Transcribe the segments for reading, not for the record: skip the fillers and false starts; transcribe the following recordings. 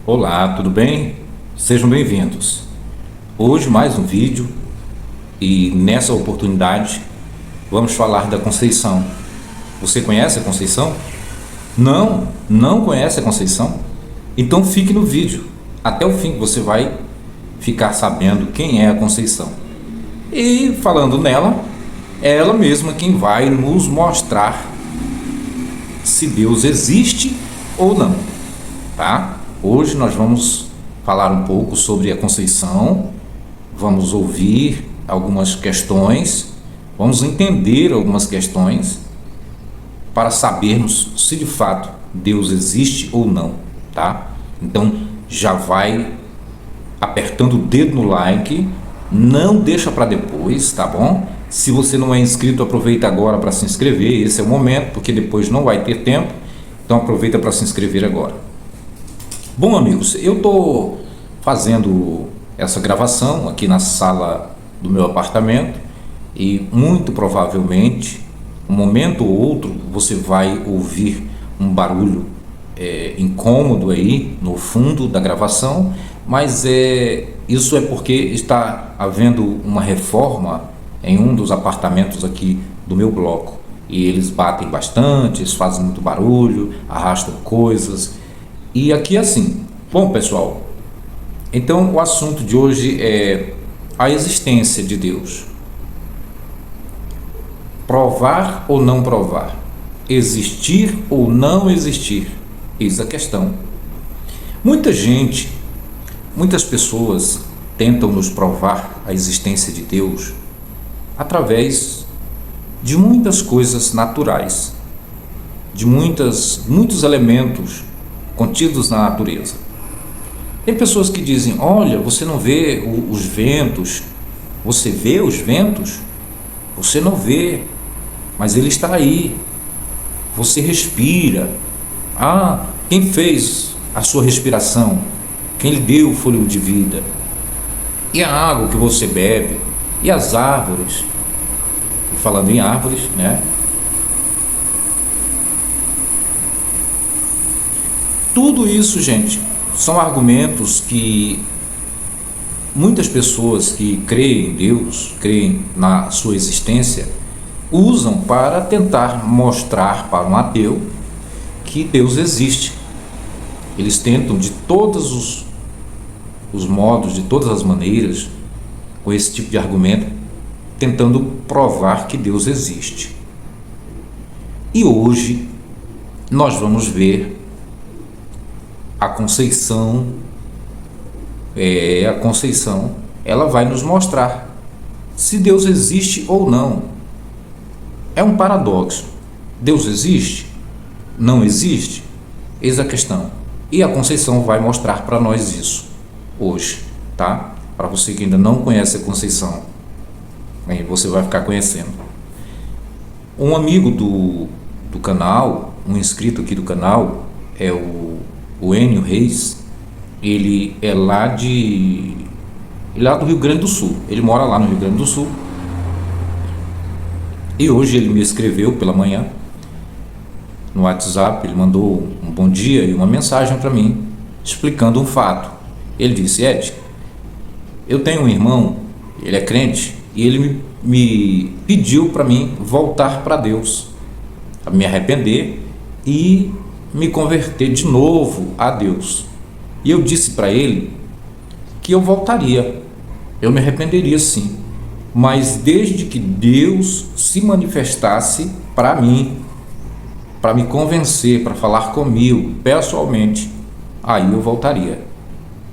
Olá, tudo bem? Sejam bem-vindos. Hoje mais um vídeo e nessa oportunidade vamos falar da Conceição. Você conhece a Conceição? Não conhece a Conceição? Então fique no vídeo. Até o fim você vai ficar sabendo quem é a Conceição. E falando nela, é ela mesma quem vai nos mostrar se Deus existe ou não, tá? Hoje nós vamos falar um pouco sobre a Conceição, vamos ouvir algumas questões, vamos entender algumas questões para sabermos se de fato Deus existe ou não, tá? Então já vai apertando o dedo no like, não deixa para depois, tá bom? Se você não é inscrito, aproveita agora para se inscrever, esse é o momento, porque depois não vai ter tempo, então aproveita para se inscrever agora. Bom, amigos, eu estou fazendo essa gravação aqui na sala do meu apartamento e muito provavelmente, um momento ou outro, você vai ouvir um barulho incômodo aí no fundo da gravação, mas isso é porque está havendo uma reforma em um dos apartamentos aqui do meu bloco e eles batem bastante, eles fazem muito barulho, arrastam coisas. E aqui é assim. Bom, pessoal, então o assunto de hoje é a existência de Deus. Provar ou não provar? Existir ou não existir? Eis a questão. Muitas pessoas tentam nos provar a existência de Deus através de muitas coisas naturais, de muitos elementos contidos na natureza. Tem pessoas que dizem: olha, você não vê os ventos, você vê os ventos? Você não vê, mas ele está aí, você respira. Ah, quem fez a sua respiração? Quem lhe deu o fôlego de vida? E a água que você bebe? E as árvores? E falando em árvores, né? Tudo isso, gente, são argumentos que muitas pessoas que creem em Deus, creem na sua existência, usam para tentar mostrar para um ateu que Deus existe. Eles tentam de todos os modos, de todas as maneiras, com esse tipo de argumento, tentando provar que Deus existe. E hoje nós vamos ver a Conceição, ela vai nos mostrar se Deus existe ou não. É um paradoxo. Deus existe? Não existe? Eis a questão. E a Conceição vai mostrar para nós isso hoje, tá? Para você que ainda não conhece a Conceição, aí você vai ficar conhecendo. Um amigo do canal, um inscrito aqui do canal, é o Enio Reis. Ele é lá do Rio Grande do Sul. Ele mora lá no Rio Grande do Sul. E hoje ele me escreveu pela manhã no WhatsApp. Ele mandou um bom dia e uma mensagem para mim explicando um fato. Ele disse: Ed, eu tenho um irmão, ele é crente, e ele me pediu para mim voltar para Deus, a me arrepender e me converter de novo a Deus. E eu disse para ele que eu voltaria, eu me arrependeria sim, mas desde que Deus se manifestasse para mim, para me convencer, para falar comigo pessoalmente, aí eu voltaria.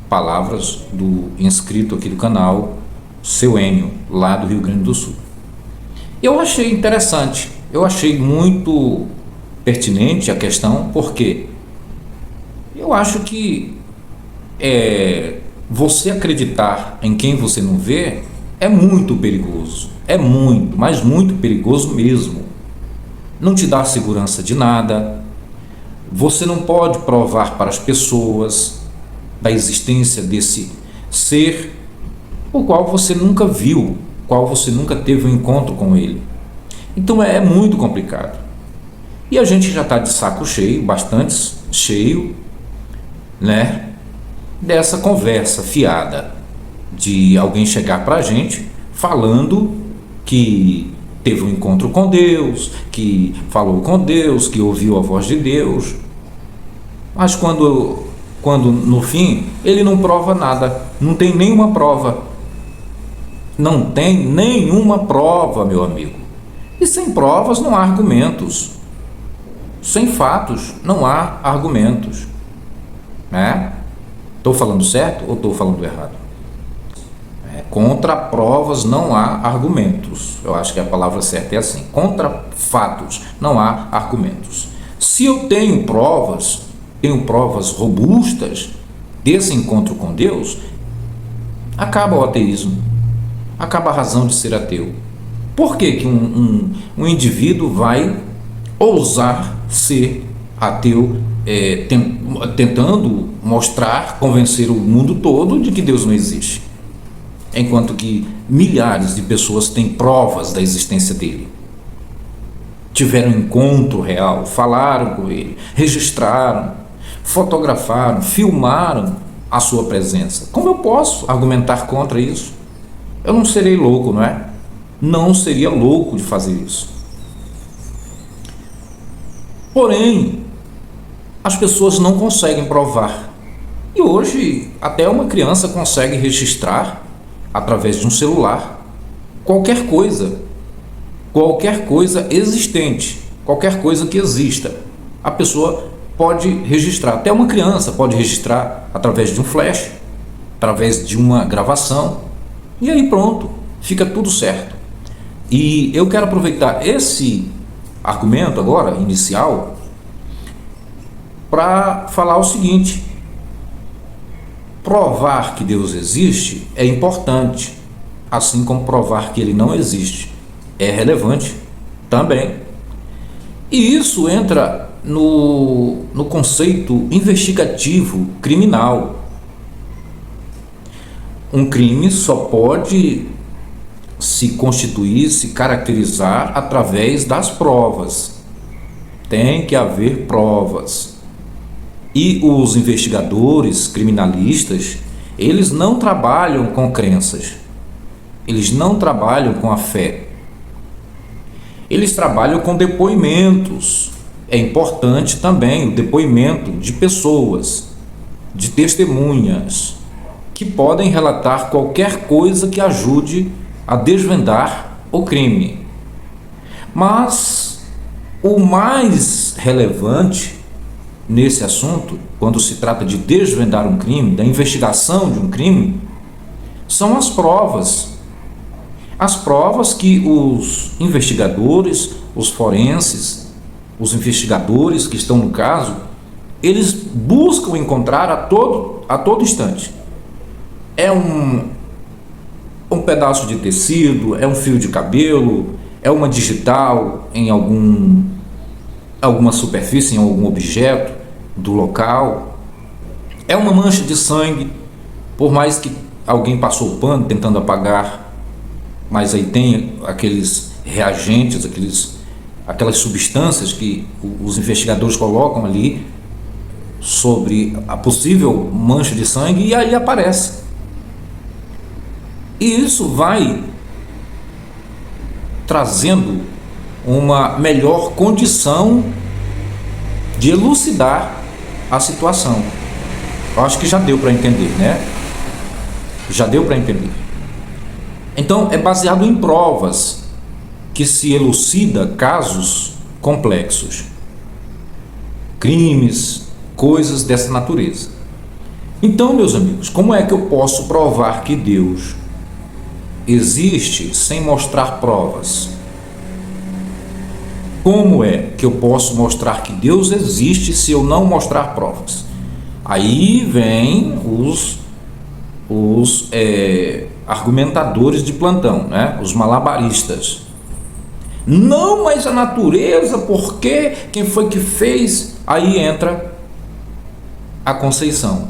Palavras do inscrito aqui do canal, seu Enio, lá do Rio Grande do Sul. Eu achei interessante, eu achei muito pertinente a questão, porque eu acho que você acreditar em quem você não vê é muito perigoso, é muito, mas muito perigoso mesmo. Não te dá segurança de nada, você não pode provar para as pessoas da existência desse ser, o qual você nunca viu, qual você nunca teve um encontro com ele. Então é muito complicado. E a gente já está de saco cheio, bastante cheio, né? dessa conversa fiada, de alguém chegar para a gente falando que teve um encontro com Deus, que falou com Deus, que ouviu a voz de Deus, mas quando no fim ele não prova nada, não tem nenhuma prova. Não tem nenhuma prova, meu amigo. E sem provas não há argumentos. Sem fatos não há argumentos. Né? Estou falando certo ou estou falando errado? Contra provas não há argumentos. Eu acho que a palavra certa é assim. Contra fatos não há argumentos. Se eu tenho provas robustas desse encontro com Deus, acaba o ateísmo, acaba a razão de ser ateu. Por que que um indivíduo vai ousar ser ateu, tentando mostrar, convencer o mundo todo de que Deus não existe, enquanto que milhares de pessoas têm provas da existência dele? Tiveram um encontro real, falaram com ele, registraram, fotografaram, filmaram a sua presença. Como eu posso argumentar contra isso? Eu não serei louco, não é? Não seria louco de fazer isso. Porém, as pessoas não conseguem provar. E hoje, até uma criança consegue registrar, através de um celular, qualquer coisa existente, qualquer coisa que exista. A pessoa pode registrar, até uma criança pode registrar através de um flash, através de uma gravação, e aí pronto, fica tudo certo. E eu quero aproveitar esse argumento agora, inicial, para falar o seguinte: provar que Deus existe é importante, assim como provar que ele não existe é relevante também. E isso entra no conceito investigativo criminal. Um crime só pode se constituir, se caracterizar através das provas. Tem que haver provas. E os investigadores criminalistas, eles não trabalham com crenças, eles não trabalham com a fé, eles trabalham com depoimentos. É importante também o depoimento de pessoas, de testemunhas, que podem relatar qualquer coisa que ajude a desvendar o crime. Mas o mais relevante nesse assunto, quando se trata de desvendar um crime, da investigação de um crime, são as provas. As provas que os investigadores, os forenses, os investigadores que estão no caso, eles buscam encontrar a todo instante. É um pedaço de tecido, é um fio de cabelo, é uma digital em alguma superfície, em algum objeto do local, é uma mancha de sangue, por mais que alguém passou o pano tentando apagar, mas aí tem aqueles reagentes, aquelas substâncias que os investigadores colocam ali sobre a possível mancha de sangue, e aí aparece. E isso vai trazendo uma melhor condição de elucidar a situação. Eu acho que já deu para entender, né? Já deu para entender. Então, é baseado em provas que se elucida casos complexos, crimes, coisas dessa natureza. Então, meus amigos, como é que eu posso provar que Deus existe sem mostrar provas? Como é que eu posso mostrar que Deus existe se eu não mostrar provas? Aí vem os argumentadores de plantão, né? Os malabaristas. Não, mas a natureza, por quê? Quem foi que fez? Aí entra a Conceição.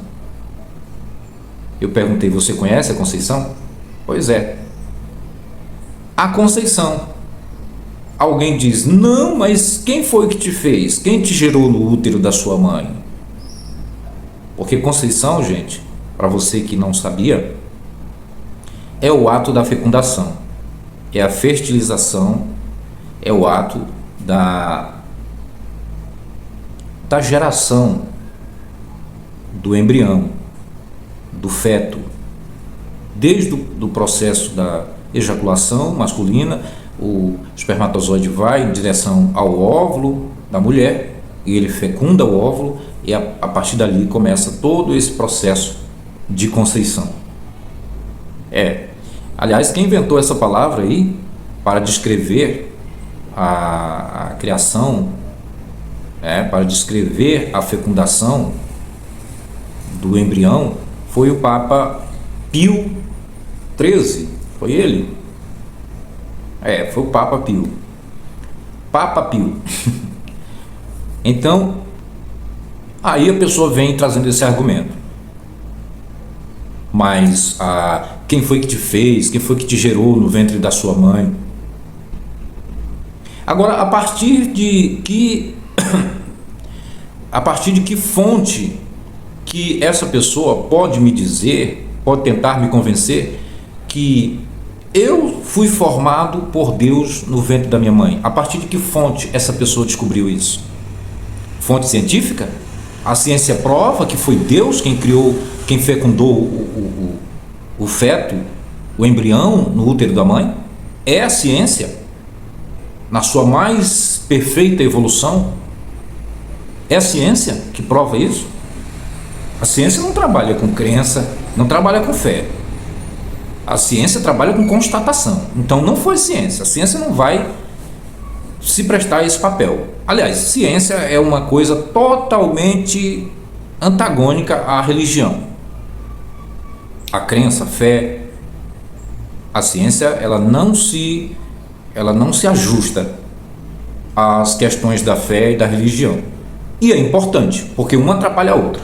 Eu perguntei, você conhece a Conceição? Pois é. A Conceição. Alguém diz, não, mas quem foi que te fez? Quem te gerou no útero da sua mãe? Porque Conceição, gente, para você que não sabia, é o ato da fecundação, é a fertilização, é o ato da geração do embrião, do feto, desde o processo da ejaculação masculina. O espermatozoide vai em direção ao óvulo da mulher e ele fecunda o óvulo, e a partir dali começa todo esse processo de conceição. Aliás, quem inventou essa palavra aí para descrever a criação, para descrever a fecundação do embrião, foi o Papa Pio XIII, foi ele? Foi o Papa Pio. Papa Pio. Então, aí a pessoa vem trazendo esse argumento. Mas quem foi que te fez? Quem foi que te gerou no ventre da sua mãe? Agora, a partir de que fonte que essa pessoa pode me dizer, pode tentar me convencer que eu fui formado por Deus no ventre da minha mãe? A partir de que fonte essa pessoa descobriu isso? Fonte científica? A ciência prova que foi Deus quem criou, quem fecundou o feto, o embrião no útero da mãe? É a ciência, na sua mais perfeita evolução? É a ciência que prova isso? A ciência não trabalha com crença, não trabalha com fé. A ciência trabalha com constatação. Então não foi ciência. A ciência não vai se prestar a esse papel. Aliás, ciência é uma coisa totalmente antagônica à religião. A crença, a fé, a ciência, ela não se ajusta às questões da fé e da religião. E é importante, porque uma atrapalha a outra.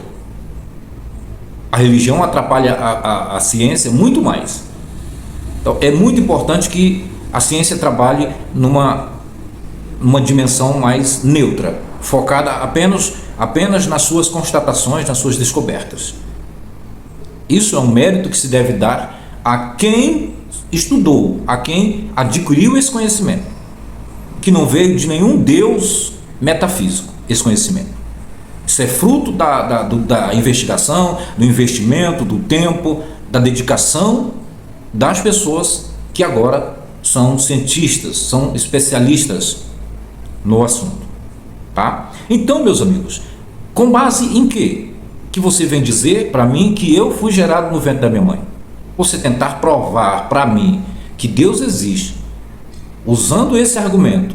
A religião atrapalha a ciência muito mais. Então, é muito importante que a ciência trabalhe numa dimensão mais neutra, focada apenas nas suas constatações, nas suas descobertas. Isso é um mérito que se deve dar a quem estudou, a quem adquiriu esse conhecimento, que não veio de nenhum Deus metafísico, esse conhecimento. Isso é fruto da investigação, do investimento, do tempo, da dedicação das pessoas que agora são cientistas, são especialistas no assunto, tá? Então, meus amigos, com base em quê que você vem dizer para mim que eu fui gerado no ventre da minha mãe? Você tentar provar para mim que Deus existe usando esse argumento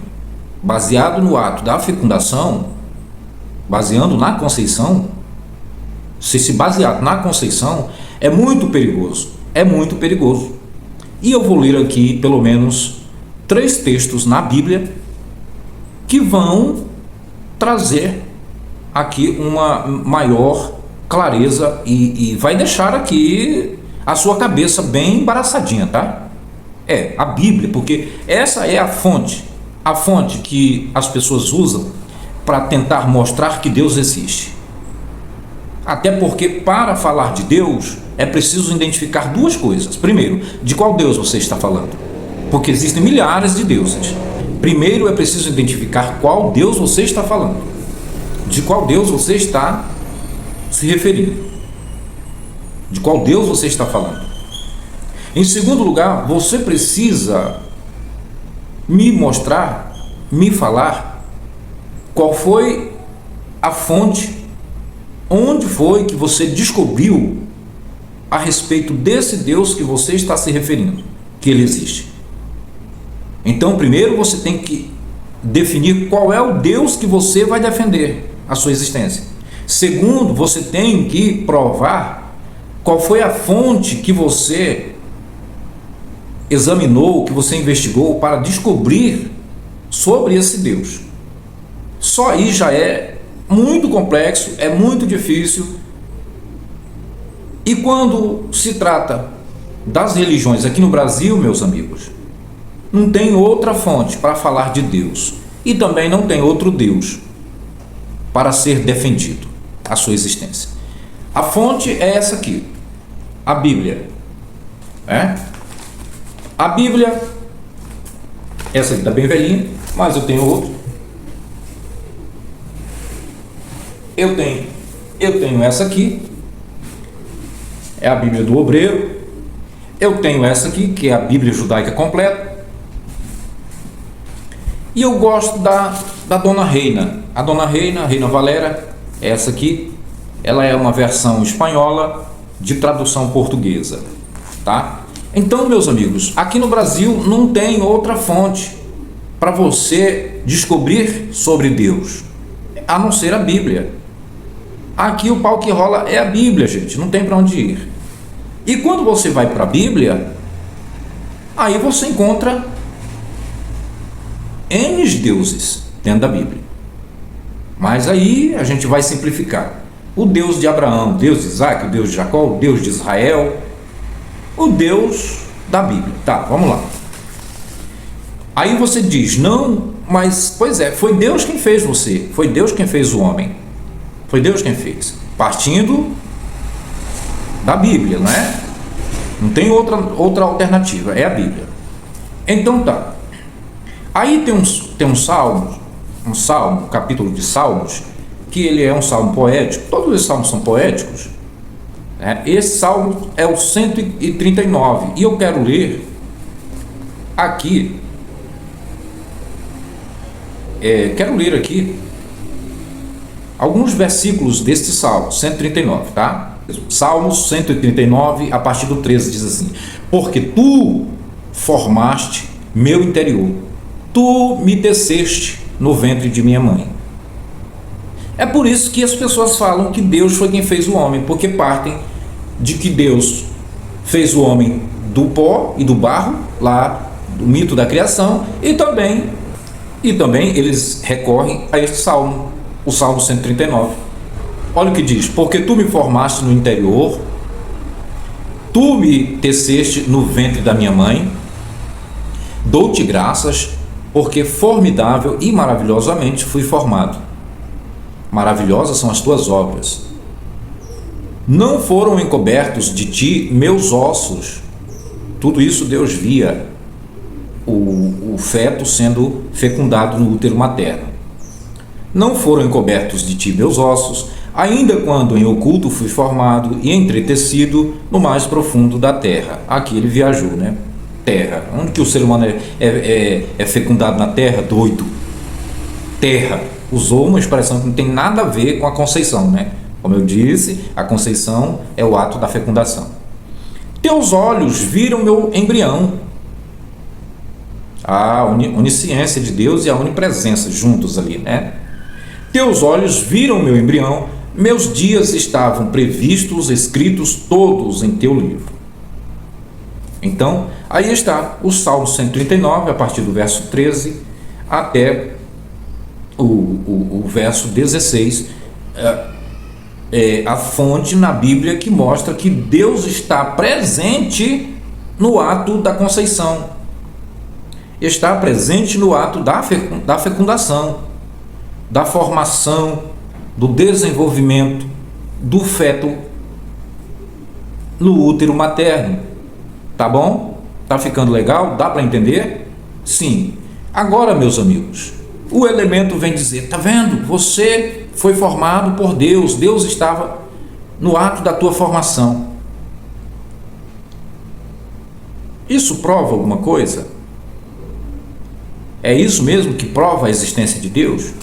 baseado no ato da fecundação, baseando na conceição, se baseado na conceição, é muito perigoso, é muito perigoso. E eu vou ler aqui pelo menos 3 textos na Bíblia que vão trazer aqui uma maior clareza e vai deixar aqui a sua cabeça bem embaraçadinha, tá? A Bíblia, porque essa é a fonte que as pessoas usam para tentar mostrar que Deus existe. Até porque para falar de Deus é preciso identificar 2 coisas. Primeiro, de qual Deus você está falando? Porque existem milhares de deuses. Primeiro é preciso identificar qual Deus você está falando, de qual Deus você está se referindo, de qual Deus você está falando. Em segundo lugar, você precisa me mostrar, me falar qual foi a fonte, onde foi que você descobriu a respeito desse Deus que você está se referindo, que ele existe. Então, primeiro você tem que definir qual é o Deus que você vai defender a sua existência. Segundo, você tem que provar qual foi a fonte que você examinou, que você investigou para descobrir sobre esse Deus. Só aí já é muito complexo, é muito difícil. E quando se trata das religiões aqui no Brasil, meus amigos, não tem outra fonte para falar de Deus e também não tem outro Deus para ser defendido a sua existência. A fonte é essa aqui, a Bíblia. A Bíblia, essa aqui está bem velhinha, mas eu tenho outra. Eu tenho essa aqui, é a Bíblia do Obreiro. Eu tenho essa aqui, que é a Bíblia Judaica Completa. E eu gosto da Dona Reina. A Dona Reina, a Reina Valera, essa aqui, ela é uma versão espanhola de tradução portuguesa, tá? Então, meus amigos, aqui no Brasil não tem outra fonte para você descobrir sobre Deus, a não ser a Bíblia. Aqui o pau que rola é a Bíblia, gente, não tem para onde ir. E quando você vai para a Bíblia, aí você encontra N deuses dentro da Bíblia. Mas aí a gente vai simplificar. O Deus de Abraão, o Deus de Isaac, o Deus de Jacó, o Deus de Israel, o Deus da Bíblia. Tá, vamos lá. Aí você diz, não, mas, pois é, foi Deus quem fez você, foi Deus quem fez o homem, foi Deus quem fez, partindo da Bíblia, não é? Não tem outra alternativa, é a Bíblia. Então tá. Aí tem um salmo, um capítulo de Salmos, que ele é um salmo poético. Todos os salmos são poéticos, né? Esse salmo é o 139, e eu quero ler aqui, alguns versículos deste salmo, 139, tá? Salmos 139, a partir do 13, diz assim: porque tu formaste meu interior, tu me teceste no ventre de minha mãe. É por isso que as pessoas falam que Deus foi quem fez o homem, porque partem de que Deus fez o homem do pó e do barro, lá do mito da criação, e também eles recorrem a este salmo, o Salmo 139. Olha o que diz: porque tu me formaste no interior, tu me teceste no ventre da minha mãe, dou-te graças, porque formidável e maravilhosamente fui formado. Maravilhosas são as tuas obras. Não foram encobertos de ti meus ossos. Tudo isso Deus via o feto sendo fecundado no útero materno. Não foram encobertos de ti meus ossos, ainda quando em oculto fui formado e entretecido no mais profundo da terra. Aqui ele viajou, né? Terra. Onde que o ser humano é fecundado na terra? Doido. Terra. Usou uma expressão que não tem nada a ver com a conceição, né? Como eu disse, a conceição é o ato da fecundação. Teus olhos viram meu embrião. A onisciência de Deus e a onipresença juntos ali, né? Teus olhos viram meu embrião, meus dias estavam previstos, escritos todos em teu livro. Então, aí está o Salmo 139, a partir do verso 13 até o verso 16, a fonte na Bíblia que mostra que Deus está presente no ato da conceição, está presente no ato da fecundação, da formação, do desenvolvimento do feto no útero materno. Tá bom? Tá ficando legal? Dá para entender? Sim. Agora, meus amigos, o elemento vem dizer: tá vendo? Você foi formado por Deus, Deus estava no ato da tua formação. Isso prova alguma coisa? É isso mesmo que prova a existência de Deus?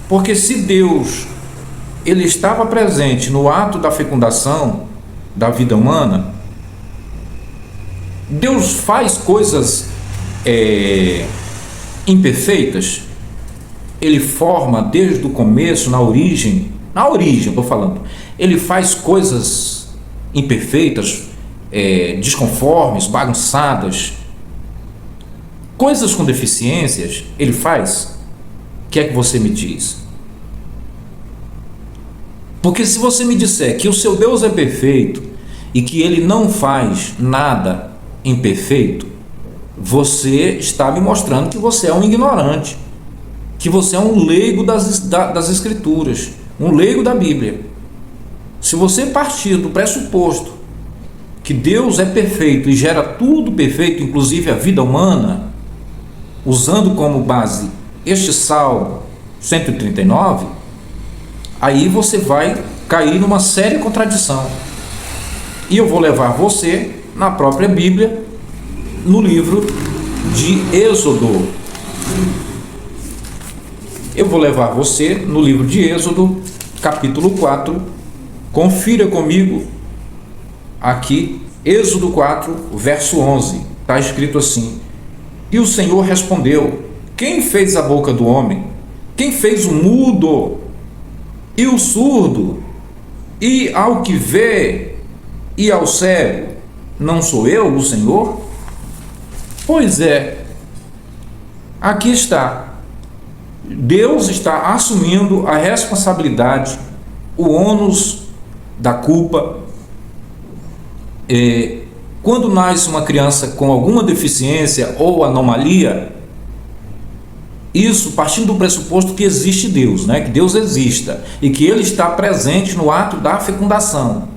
Porque se Deus ele estava presente no ato da fecundação da vida humana, Deus faz coisas imperfeitas. Ele forma desde o começo, na origem estou falando, ele faz coisas imperfeitas, desconformes, bagunçadas, coisas com deficiências, ele faz. O que é que você me diz? Porque se você me disser que o seu Deus é perfeito e que ele não faz nada imperfeito, você está me mostrando que você é um ignorante, que você é um leigo das Escrituras, um leigo da Bíblia. Se você partir do pressuposto que Deus é perfeito e gera tudo perfeito, inclusive a vida humana, usando como base este Salmo 139, aí você vai cair numa séria contradição. E eu vou levar você na própria Bíblia, no livro de Êxodo. Eu vou levar você no livro de Êxodo, capítulo 4. Confira comigo aqui, Êxodo 4, verso 11. Está escrito assim: E o Senhor respondeu: Quem fez a boca do homem? Quem fez o mudo e o surdo, e ao que vê e ao cego? Não sou eu, o Senhor? Pois é, aqui está. Deus está assumindo a responsabilidade, o ônus da culpa. Quando nasce uma criança com alguma deficiência ou anomalia, isso partindo do pressuposto que existe Deus, né? Que Deus exista e que Ele está presente no ato da fecundação,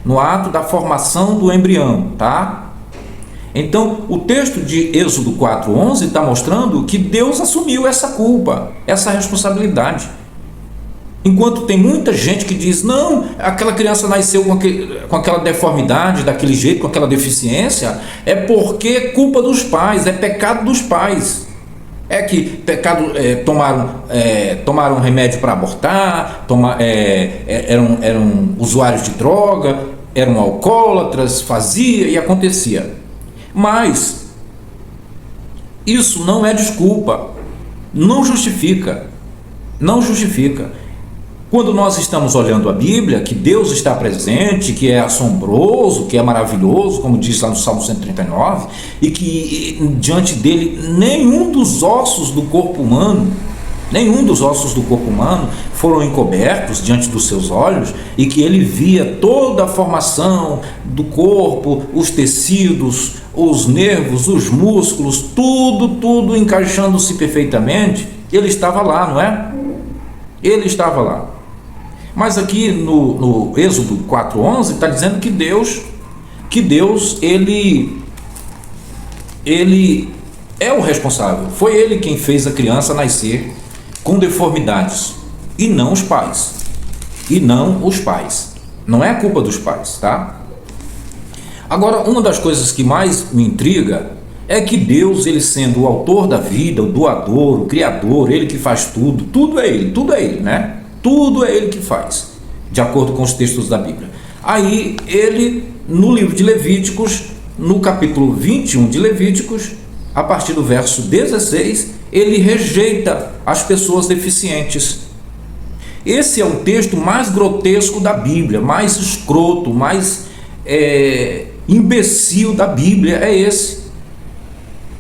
no ato da formação do embrião, tá? Então, o texto de Êxodo 4:11 está mostrando que Deus assumiu essa culpa, essa responsabilidade. Enquanto tem muita gente que diz: não, aquela criança nasceu com aquela deformidade, daquele jeito, com aquela deficiência, é porque é culpa dos pais, é pecado dos pais. É que pecado, tomaram remédio para abortar, eram usuários de droga, eram alcoólatras, fazia e acontecia. Mas isso não é desculpa, não justifica, não justifica. Quando nós estamos olhando a Bíblia, que Deus está presente, que é assombroso, que é maravilhoso, como diz lá no Salmo 139, e que diante dele nenhum dos ossos do corpo humano foram encobertos diante dos seus olhos, e que ele via toda a formação do corpo, os tecidos, os nervos, os músculos, tudo encaixando-se perfeitamente. Ele estava lá, não é? Ele estava lá. Mas aqui no Êxodo 4:11 está dizendo que Deus ele é o responsável. Foi ele quem fez a criança nascer com deformidades, e não os pais. Não é culpa dos pais, tá? Agora, uma das coisas que mais me intriga é que Deus, ele sendo o autor da vida, o doador, o criador, ele que faz tudo é ele, né? Tudo é ele que faz, de acordo com os textos da Bíblia. Aí ele, no livro de Levíticos, no capítulo 21 de Levíticos, a partir do verso 16, ele rejeita as pessoas deficientes. Esse é o texto mais grotesco da Bíblia, mais escroto, mais imbecil da Bíblia, é esse.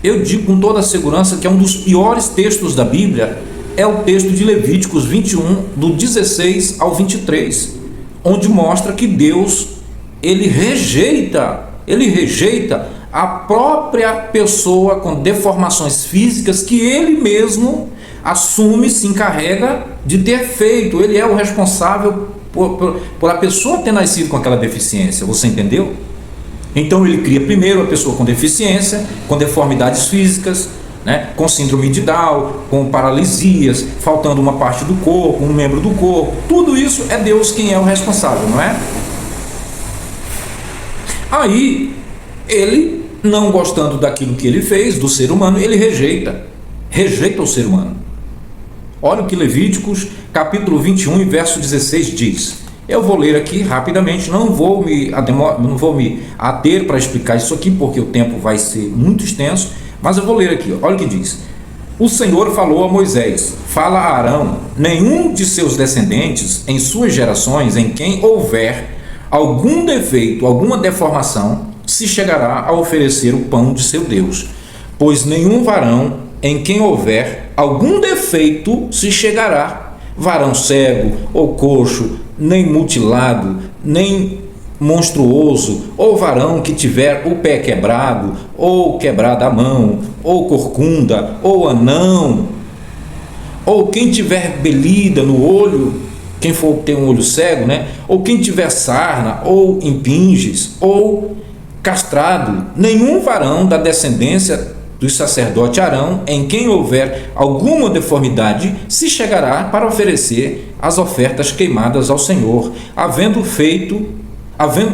Eu digo com toda a segurança que é um dos piores textos da Bíblia, é o texto de Levíticos 21, do 16 ao 23, onde mostra que Deus, ele rejeita a própria pessoa com deformações físicas que ele mesmo assume, se encarrega de ter feito. Ele é o responsável por a pessoa ter nascido com aquela deficiência, você entendeu? Então ele cria primeiro a pessoa com deficiência, com deformidades físicas, né, com síndrome de Down, com paralisias, faltando uma parte do corpo, um membro do corpo. Tudo isso é Deus quem é o responsável, não é? Aí ele, não gostando daquilo que ele fez, do ser humano, ele rejeita o ser humano. Olha o que Levíticos capítulo 21 e verso 16 diz. Eu vou ler aqui rapidamente, não vou me ater para explicar isso aqui, porque o tempo vai ser muito extenso, mas eu vou ler aqui, olha o que diz. O Senhor falou a Moisés: fala a Arão, nenhum de seus descendentes em suas gerações, em quem houver algum defeito, alguma deformação, se chegará a oferecer o pão de seu Deus, pois nenhum varão em quem houver algum defeito se chegará, varão cego ou coxo, nem mutilado, nem monstruoso, ou varão que tiver o pé quebrado, ou quebrada a mão, ou corcunda, ou anão, ou quem tiver belida no olho, quem for ter um olho cego, né? Ou quem tiver sarna, ou impinges, ou castrado, nenhum varão da descendência do sacerdote Arão, em quem houver alguma deformidade, se chegará para oferecer as ofertas queimadas ao Senhor, havendo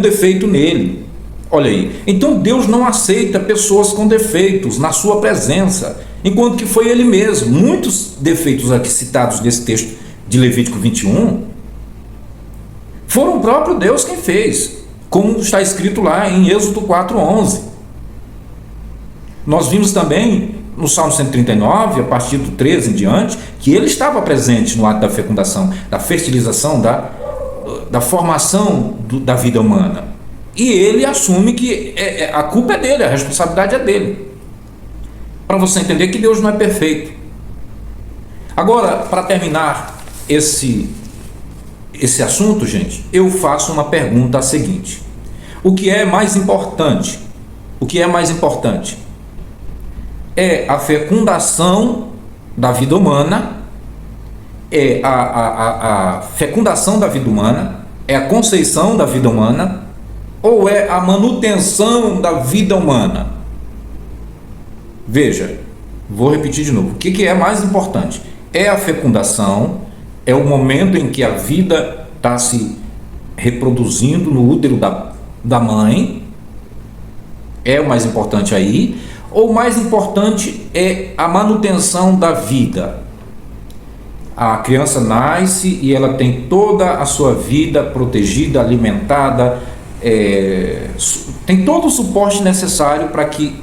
defeito nele. Olha aí, então Deus não aceita pessoas com defeitos na sua presença, enquanto que foi ele mesmo. Muitos defeitos aqui citados nesse texto de Levítico 21 foram o próprio Deus quem fez, como está escrito lá em Êxodo 4:11. Nós vimos também no Salmo 139, a partir do 13 em diante, que ele estava presente no ato da fecundação, da fertilização, da formação da vida humana. E ele assume que a culpa é dele, a responsabilidade é dele. Para você entender que Deus não é perfeito. Agora, para terminar esse assunto, gente, eu faço uma pergunta seguinte: o que é mais importante? O que é mais importante? É a fecundação da vida humana, é a fecundação da vida humana, é a conceição da vida humana, ou é a manutenção da vida humana? Veja, vou repetir de novo. O que é mais importante? É a fecundação, é o momento em que a vida está se reproduzindo no útero da mãe, é o mais importante aí, ou o mais importante é a manutenção da vida? A criança nasce e ela tem toda a sua vida protegida, alimentada, tem todo o suporte necessário para que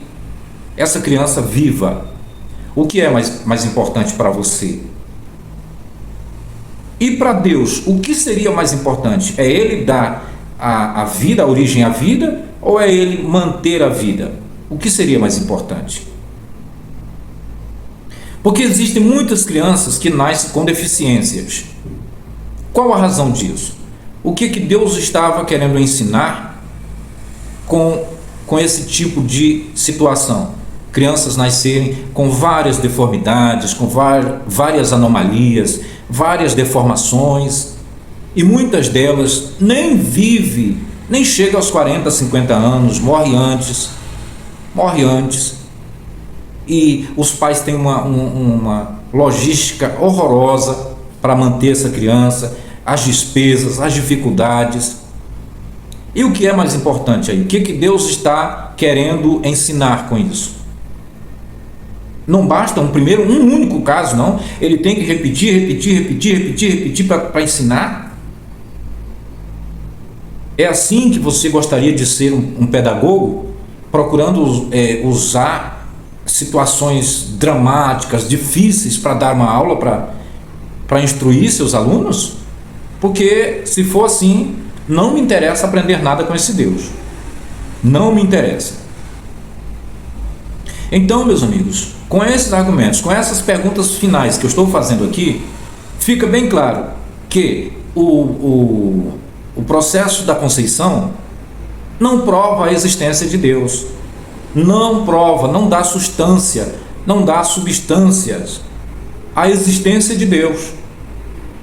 essa criança viva. O que é mais importante para você? E para Deus, o que seria mais importante? É Ele dar a vida, a origem à vida, ou é Ele manter a vida? O que seria mais importante? Porque existem muitas crianças que nascem com deficiências. Qual a razão disso? O que Deus estava querendo ensinar com esse tipo de situação? Crianças nascerem com várias deformidades, com várias anomalias, várias deformações, e muitas delas nem vive, nem chega aos 40, 50 anos, morre antes, e os pais têm uma logística horrorosa para manter essa criança, as despesas, as dificuldades. E o que é mais importante aí? O que Deus está querendo ensinar com isso? Não basta um único caso, não. Ele tem que repetir para ensinar. É assim que você gostaria de ser um pedagogo, procurando usar situações dramáticas, difíceis para dar uma aula, para instruir seus alunos? Porque se for assim, não me interessa aprender nada com esse Deus. Não me interessa. Então, meus amigos, com esses argumentos, com essas perguntas finais que eu estou fazendo aqui, fica bem claro que o processo da conceição não prova a existência de Deus. Não prova, não dá substância, não dá substâncias à existência de Deus.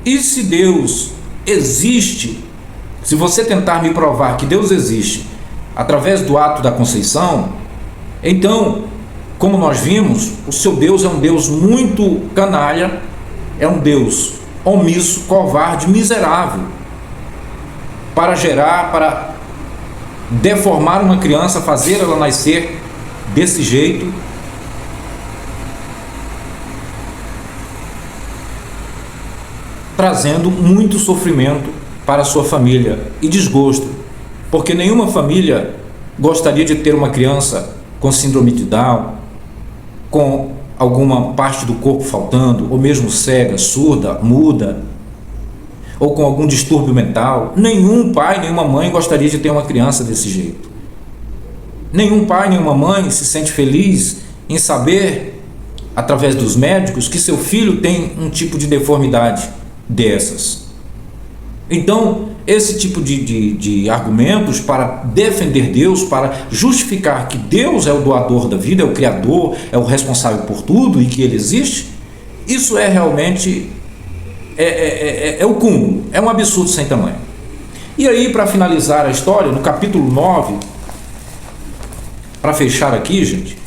E se Deus existe, se você tentar me provar que Deus existe através do ato da conceição, então, como nós vimos, o seu Deus é um Deus muito canalha, é um Deus omisso, covarde, miserável, para deformar uma criança, fazer ela nascer desse jeito, trazendo muito sofrimento para a sua família e desgosto, porque nenhuma família gostaria de ter uma criança com síndrome de Down, com alguma parte do corpo faltando, ou mesmo cega, surda, muda, ou com algum distúrbio mental. Nenhum pai, nenhuma mãe gostaria de ter uma criança desse jeito. Nenhum pai, nenhuma mãe se sente feliz em saber, através dos médicos, que seu filho tem um tipo de deformidade dessas. Então, esse tipo de argumentos para defender Deus, para justificar que Deus é o doador da vida, é o Criador, é o responsável por tudo e que Ele existe, isso é realmente é o cúmulo, é um absurdo sem tamanho. E aí, para finalizar a história, no capítulo 9, para fechar aqui, gente,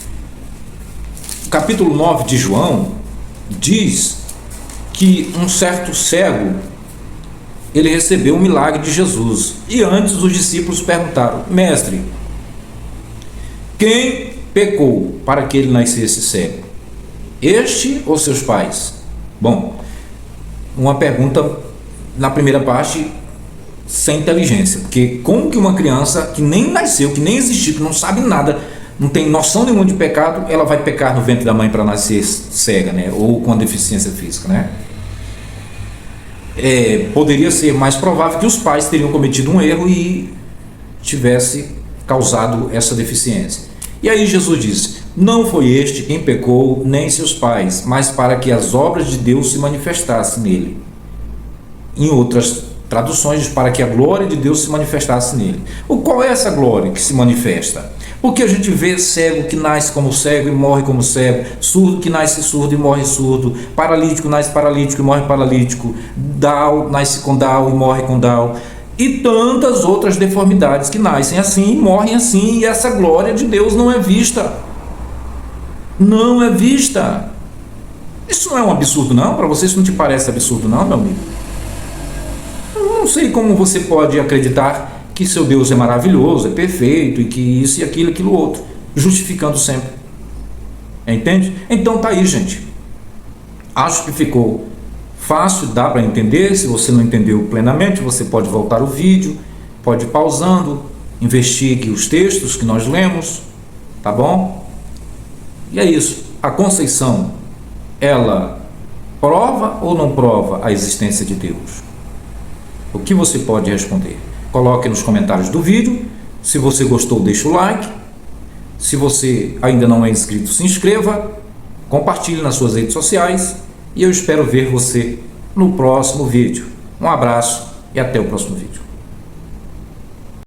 o capítulo 9 de João diz que um certo cego, ele recebeu o milagre de Jesus. E antes os discípulos perguntaram: mestre, quem pecou para que ele nascesse cego? Este ou seus pais? Bom, uma pergunta na primeira parte sem inteligência, porque como que uma criança que nem nasceu, que nem existiu, que não sabe nada, não tem noção nenhuma de pecado, ela vai pecar no ventre da mãe para nascer cega, né? Ou com deficiência física, né? Poderia ser mais provável que os pais teriam cometido um erro e tivesse causado essa deficiência. E aí Jesus disse: não foi este quem pecou, nem seus pais, mas para que as obras de Deus se manifestassem nele. Em outras traduções, para que a glória de Deus se manifestasse nele. Qual é essa glória que se manifesta? Porque a gente vê cego que nasce como cego e morre como cego, surdo que nasce surdo e morre surdo, paralítico nasce paralítico e morre paralítico, Down nasce com Down e morre com Down, e tantas outras deformidades que nascem assim e morrem assim, e essa glória de Deus não é vista. Não é vista. Isso não é um absurdo, não? Para você isso não te parece absurdo, não, meu amigo? Eu não sei como você pode acreditar que seu Deus é maravilhoso, é perfeito, e que isso e aquilo outro, justificando sempre. Entende? Então tá aí, gente. Acho que ficou fácil, dá para entender. Se você não entendeu plenamente, você pode voltar o vídeo, pode ir pausando, investigue os textos que nós lemos, tá bom? E é isso. A Conceição, ela prova ou não prova a existência de Deus? O que você pode responder? Coloque nos comentários do vídeo. Se você gostou, deixa o like. Se você ainda não é inscrito, se inscreva. Compartilhe nas suas redes sociais. E eu espero ver você no próximo vídeo. Um abraço e até o próximo vídeo.